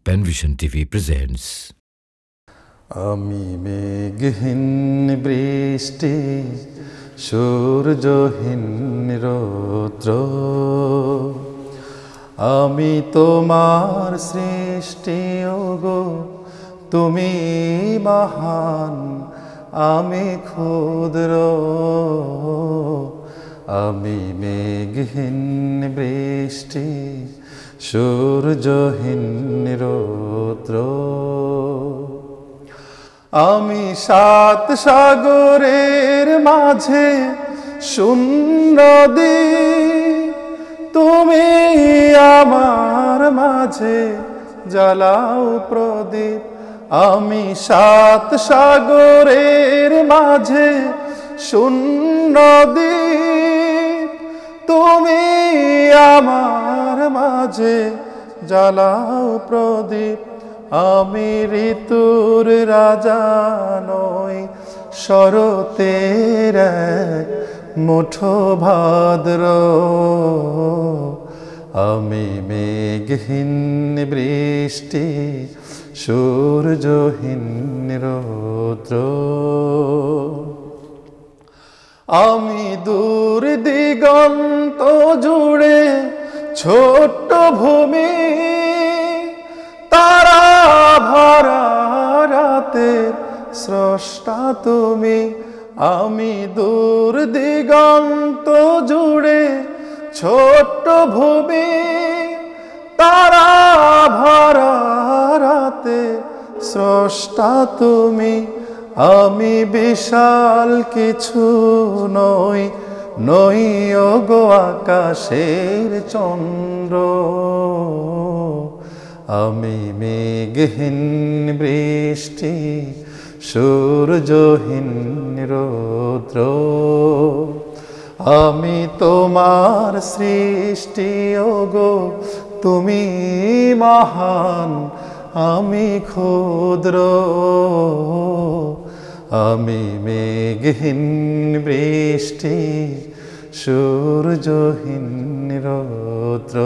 Penvision TV presents. আমি মেঘহীন বৃষ্টি সূর্যহীন রৌদ্র, আমি তোমার সৃষ্টি ওগো, তুমি মহান আমি ক্ষুদ্র। আমি মেঘহীন বৃষ্টি সূর্যহীন রৌদ্র, আমি সাত সাগরের মাঝে শূন্য দ্বীপ, তুমি আমার মাঝে জ্বালাও প্রদীপ। আমি সাত সাগরের মাঝে শূন্য দ্বীপ, তুমি আমার মাঝে জ্বালাও প্রদীপ। আমি ঋতুর রাজা নই, শরতের এক মুঠো ভাদ্র, আমি মেঘহীন বৃষ্টি সূর্যহীন রৌদ্র। আমি দূর দিগন্ত জুড়ে ছোট্ট ভূমি, তারা ভরা রাতের স্রষ্টা তুমি। আমি দূর দিগন্ত জুড়ে ছোট্ট ভূমি, তারা ভরা রাতের স্রষ্টা তুমি। আমি বিশাল কিছু নই, নই ওগো আকাশের চন্দ্র, আমি মেঘহীন বৃষ্টি সূর্যহীন রৌদ্র। আমি তোমার সৃষ্টি ওগো, তুমি মহান আমি ক্ষুদ্র। আমি মেঘহীন বৃষ্টি সূর্যহীন রৌদ্র।